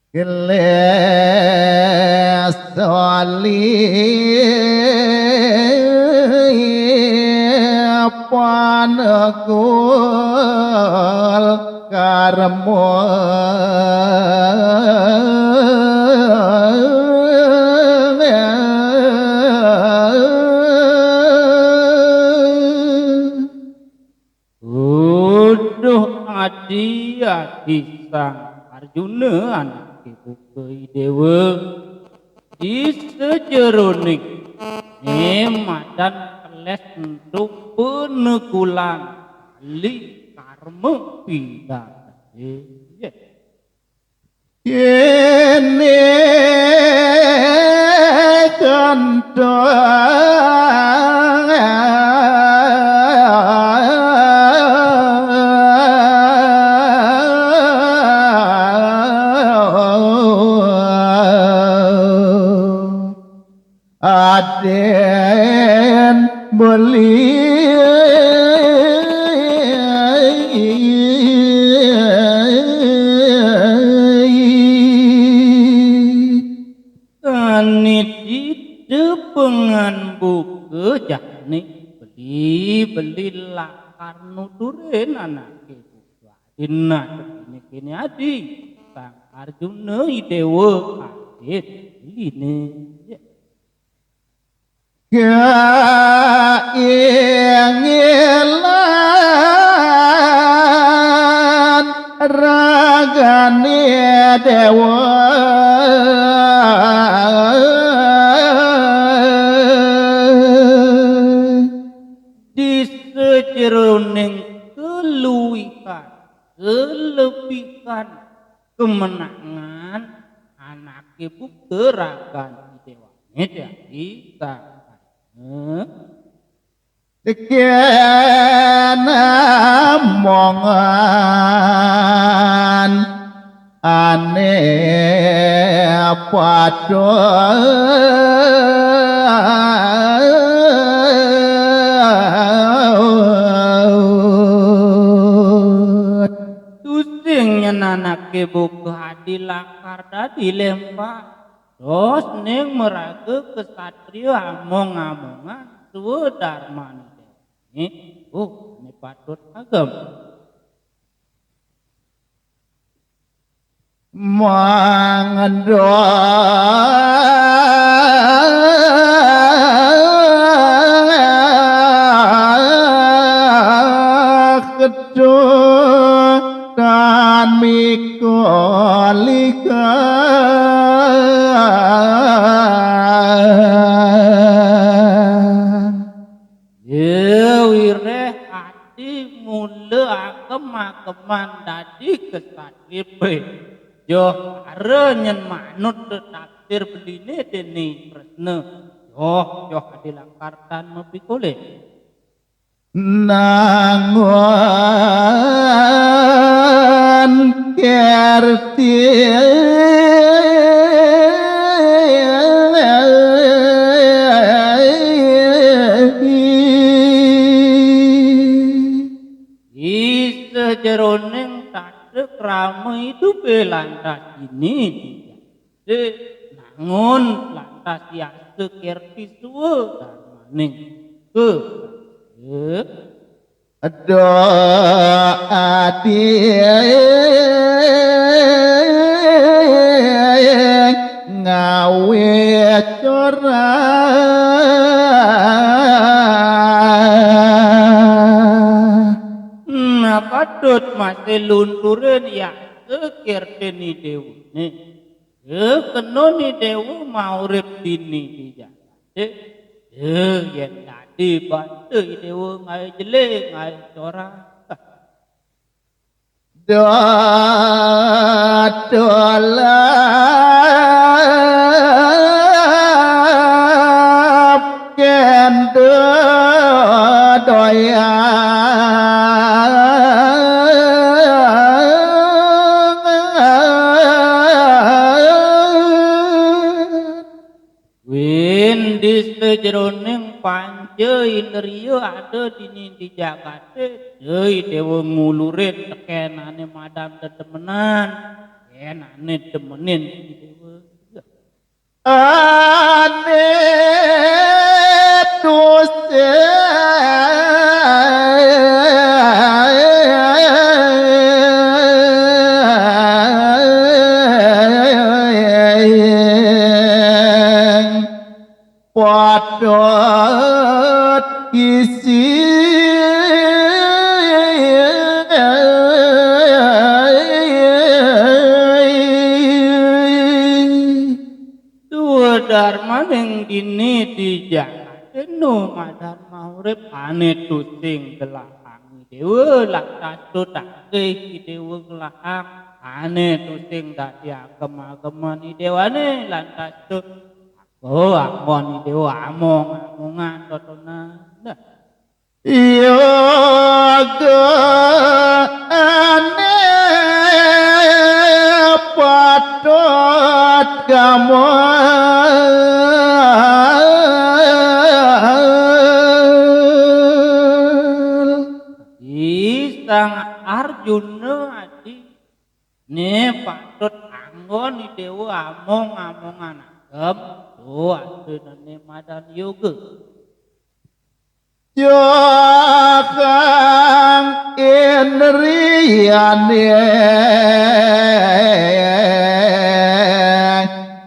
geles soli panekul karmo adi sang Arjuna anak ibu Dewa di sejeroning madan keles untuk penekulan li karma pidana kene aden beli aniti depengan buke jani beli lakar nuturin anak ibu dina kini adi sang Arjuna Dewa adit ini keingilan ragane dewa di sejeroning kelebihan kemenangan anak ibu gerakan dewa ini sang kena mongan ane padha tusing anak ibu hadi lakar dadi lempar terus ning meraga kesatria among-amongan suwe dharma ini ini patut agem mangendo kedo dan mikolika wireh ati mula akem-akeman dadi kesatria yo are nyen manut tafsir beline dene Kresna yo adilakartan mapikole nangon kerti sejeroning tadek rame itu belantas ini nangun lantas ya sekerti suwe darmaning ke do ati ngawe cora patut masih lunturin ya sekerti dewa kena ni dewa mau rep dini dia yang tadi bantu dewa ngai jelek ngai corang dolap kendo doya sejeroning panca indriya ada di Jakarta deui dewa ngulurit tekenane madam tetemenan ane demenin si dewa. ane doseng padha isi Dua dharma yang dini dijaga no madharma urip ane tusing gelakang dewa laktasu take ki dewa gelakang ane tusing dadi agama-agama ni dewane lantasu oh amon ni dewa amongan totona nah yoga ane patot gamal Sang Arjuna adi ne patut anggon ni dewa among-amongan agam tu adunane madan yoga Jokhang indriyane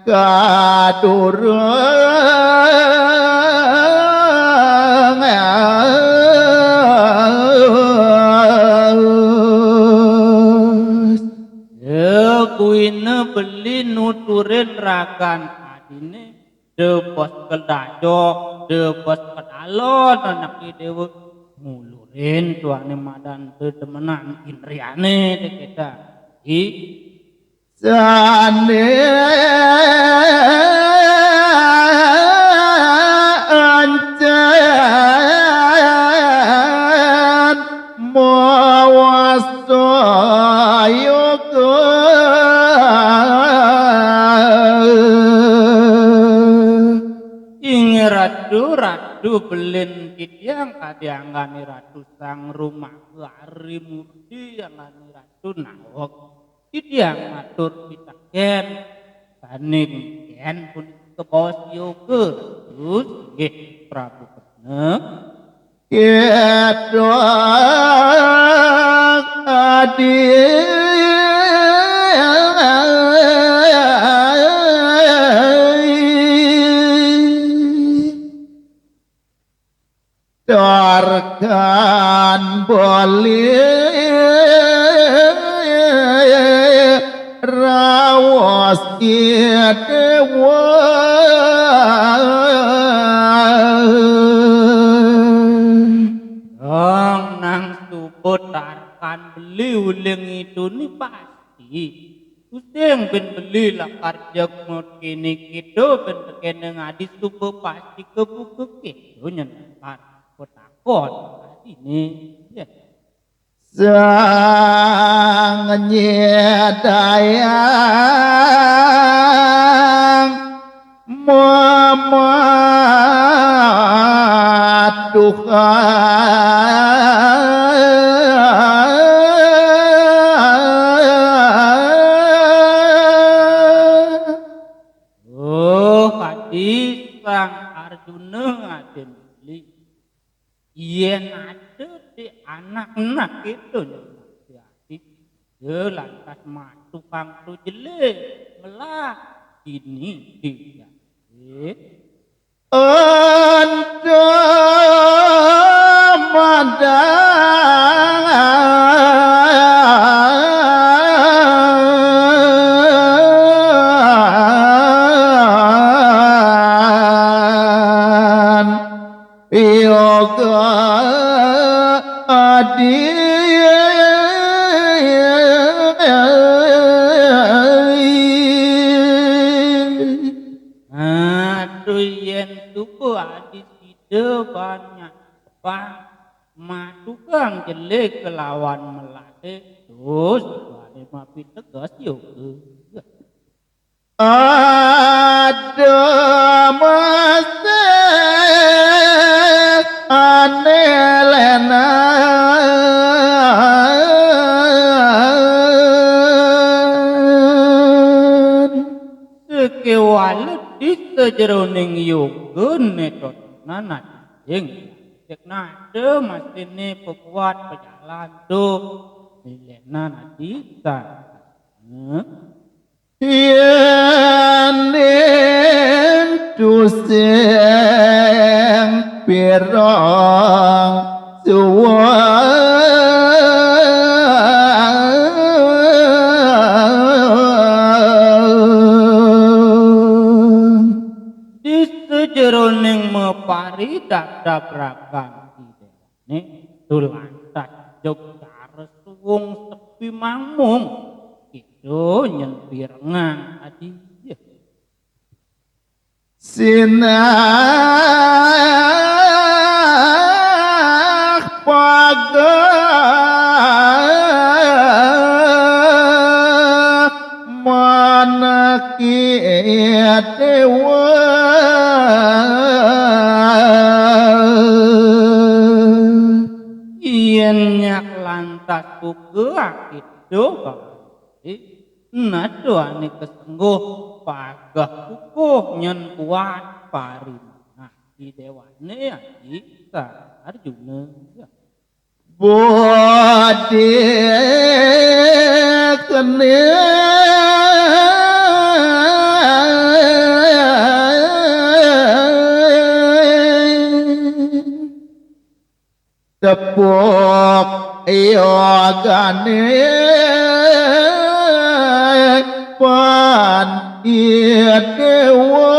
kadurung kuina beli nuturin rakan adine depos kedajok depos kedalon anak dewa ngulurin tuane madan temenan indriane kita i Sane ancen mawasta yoga ing ratu belin kidyang kadyanggane ratu sang rumah hari murti angane ratu nawak kidyang matur pitaken baning ken pun kebos yoga terus nggih Prabu Kena kedok Darkan boleh rawas dewa nang suputarkan beli uling itu nih pasti Kusing ben beli lah karjak mut kini kita ben tekene ngadis subuh pasti kebuka gitu nyentar kotakon ini ya sang nyedayang hadis sang Arjuna aden beli yen ada di anak-anak itu jadi lantas mak tukang tu jelek melah ini dia anda madan yoga aduh yen tuku hadis ide banyak pak mak tukang jelek kelawan melate terus bade mapi tegas yoga ada masih aneh lena kewalet di sejeroning yoga netot nana jeng cek nade masih pekuat pejalan tuh milena nadita yen tuseng pirang suwang di sejeroning mepari dabrakan nih tulantas jogja resuwung sepi mangmung itu nyenpirengan adi sinak pagak manaki dewa ien nyak lantas buka itu nado ane kesengguh pagah kukuh nyen kuat parimana di dewane kita Arjuna bodi tepuk yogane pan dewa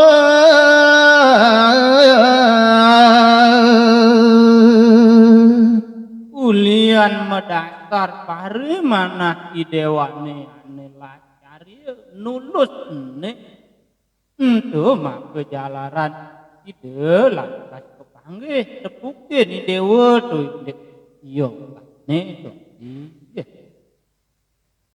ulian medasar parimana di dewane ane lacari nulus ne itu mak kejalaran ide lantas kepanggih tepukin di dewa tuh iya ne tuh